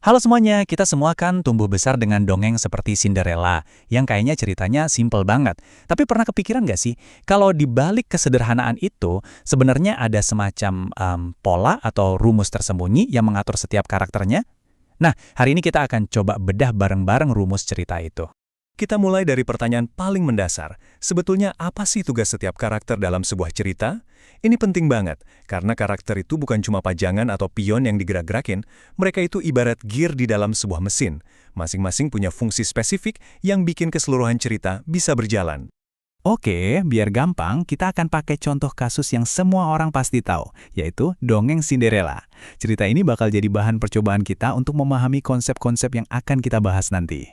Halo semuanya, kita semua kan tumbuh besar dengan dongeng seperti Cinderella, yang kayaknya ceritanya simple banget. Tapi pernah kepikiran nggak sih, kalau di balik kesederhanaan itu, sebenarnya ada semacam pola atau rumus tersembunyi yang mengatur setiap karakternya? Nah, hari ini kita akan coba bedah bareng-bareng rumus cerita itu. Kita mulai dari pertanyaan paling mendasar. Sebetulnya apa sih tugas setiap karakter dalam sebuah cerita? Ini penting banget, karena karakter itu bukan cuma pajangan atau pion yang digerak-gerakin, mereka itu ibarat gear di dalam sebuah mesin. Masing-masing punya fungsi spesifik yang bikin keseluruhan cerita bisa berjalan. Oke, biar gampang, kita akan pakai contoh kasus yang semua orang pasti tahu, yaitu dongeng Cinderella. Cerita ini bakal jadi bahan percobaan kita untuk memahami konsep-konsep yang akan kita bahas nanti.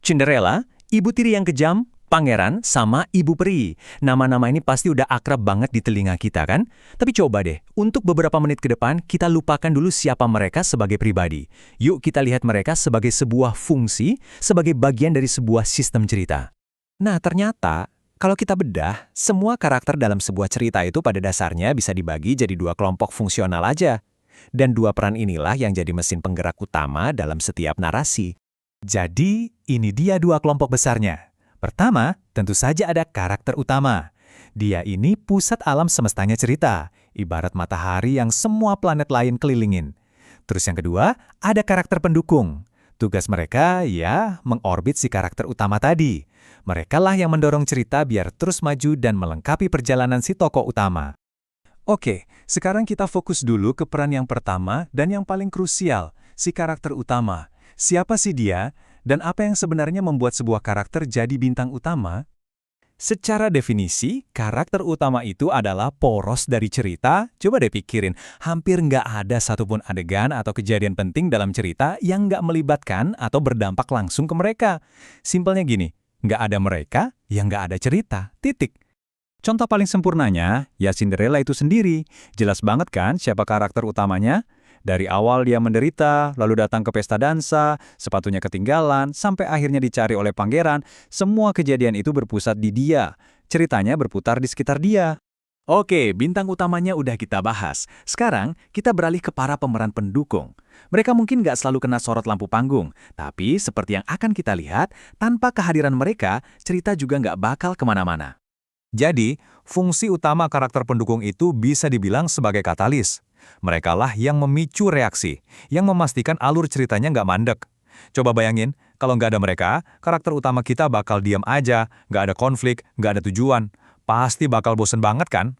Cinderella, ibu tiri yang kejam, pangeran, sama ibu peri. Nama-nama ini pasti udah akrab banget di telinga kita kan? Tapi coba deh, untuk beberapa menit ke depan, kita lupakan dulu siapa mereka sebagai pribadi. Yuk kita lihat mereka sebagai sebuah fungsi, sebagai bagian dari sebuah sistem cerita. Nah, ternyata kalau kita bedah, semua karakter dalam sebuah cerita itu pada dasarnya bisa dibagi jadi dua kelompok fungsional aja. Dan dua peran inilah yang jadi mesin penggerak utama dalam setiap narasi. Jadi, ini dia dua kelompok besarnya. Pertama, tentu saja ada karakter utama. Dia ini pusat alam semestanya cerita, ibarat matahari yang semua planet lain kelilingin. Terus yang kedua, ada karakter pendukung. Tugas mereka, ya, mengorbit si karakter utama tadi. Merekalah yang mendorong cerita biar terus maju dan melengkapi perjalanan si tokoh utama. Oke, sekarang kita fokus dulu ke peran yang pertama dan yang paling krusial, si karakter utama. Siapa sih dia, dan apa yang sebenarnya membuat sebuah karakter jadi bintang utama? Secara definisi, karakter utama itu adalah poros dari cerita. Coba deh pikirin, hampir nggak ada satupun adegan atau kejadian penting dalam cerita yang nggak melibatkan atau berdampak langsung ke mereka. Simpelnya gini, nggak ada mereka, ya nggak ada cerita, titik. Contoh paling sempurnanya, ya Cinderella itu sendiri. Jelas banget kan siapa karakter utamanya? Dari awal dia menderita, lalu datang ke pesta dansa, sepatunya ketinggalan, sampai akhirnya dicari oleh pangeran, semua kejadian itu berpusat di dia. Ceritanya berputar di sekitar dia. Oke, bintang utamanya udah kita bahas. Sekarang, kita beralih ke para pemeran pendukung. Mereka mungkin nggak selalu kena sorot lampu panggung, tapi seperti yang akan kita lihat, tanpa kehadiran mereka, cerita juga nggak bakal kemana-mana. Jadi, fungsi utama karakter pendukung itu bisa dibilang sebagai katalis. Merekalah yang memicu reaksi, yang memastikan alur ceritanya nggak mandek. Coba bayangin, kalau nggak ada mereka, karakter utama kita bakal diam aja, nggak ada konflik, nggak ada tujuan. Pasti bakal bosen banget kan?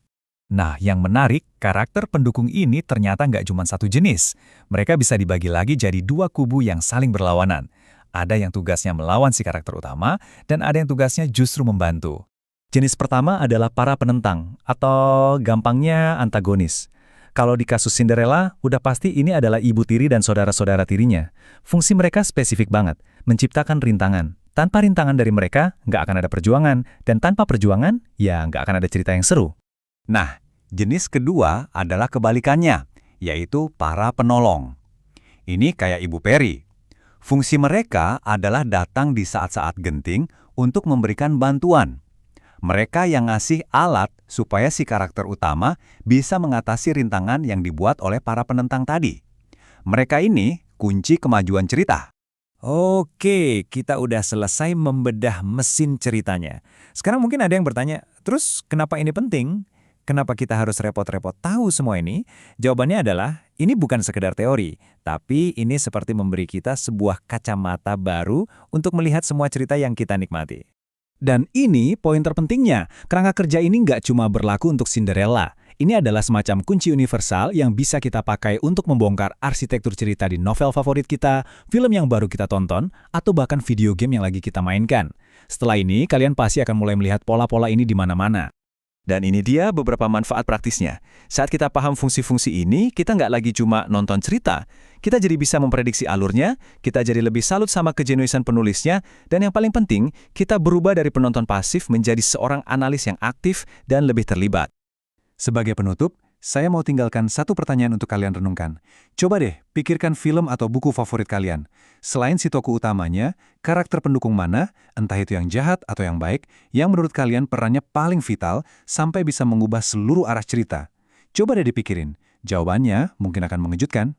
Nah, yang menarik, karakter pendukung ini ternyata nggak cuma satu jenis. Mereka bisa dibagi lagi jadi dua kubu yang saling berlawanan. Ada yang tugasnya melawan si karakter utama, dan ada yang tugasnya justru membantu. Jenis pertama adalah para penentang, atau gampangnya antagonis. Kalau di kasus Cinderella, udah pasti ini adalah ibu tiri dan saudara-saudara tirinya. Fungsi mereka spesifik banget, menciptakan rintangan. Tanpa rintangan dari mereka, nggak akan ada perjuangan. Dan tanpa perjuangan, ya nggak akan ada cerita yang seru. Nah, jenis kedua adalah kebalikannya, yaitu para penolong. Ini kayak Ibu Peri. Fungsi mereka adalah datang di saat-saat genting untuk memberikan bantuan. Mereka yang ngasih alat supaya si karakter utama bisa mengatasi rintangan yang dibuat oleh para penentang tadi. Mereka ini kunci kemajuan cerita. Oke, kita udah selesai membedah mesin ceritanya. Sekarang mungkin ada yang bertanya, terus kenapa ini penting? Kenapa kita harus repot-repot tahu semua ini? Jawabannya adalah, ini bukan sekedar teori, tapi ini seperti memberi kita sebuah kacamata baru untuk melihat semua cerita yang kita nikmati. Dan ini poin terpentingnya, kerangka kerja ini nggak cuma berlaku untuk Cinderella. Ini adalah semacam kunci universal yang bisa kita pakai untuk membongkar arsitektur cerita di novel favorit kita, film yang baru kita tonton, atau bahkan video game yang lagi kita mainkan. Setelah ini, kalian pasti akan mulai melihat pola-pola ini di mana-mana. Dan ini dia beberapa manfaat praktisnya. Saat kita paham fungsi-fungsi ini, kita nggak lagi cuma nonton cerita. Kita jadi bisa memprediksi alurnya, kita jadi lebih salut sama kejenuisan penulisnya, dan yang paling penting, kita berubah dari penonton pasif menjadi seorang analis yang aktif dan lebih terlibat. Sebagai penutup, saya mau tinggalkan satu pertanyaan untuk kalian renungkan. Coba deh, pikirkan film atau buku favorit kalian. Selain si tokoh utamanya, karakter pendukung mana, entah itu yang jahat atau yang baik, yang menurut kalian perannya paling vital sampai bisa mengubah seluruh arah cerita. Coba deh dipikirin. Jawabannya mungkin akan mengejutkan.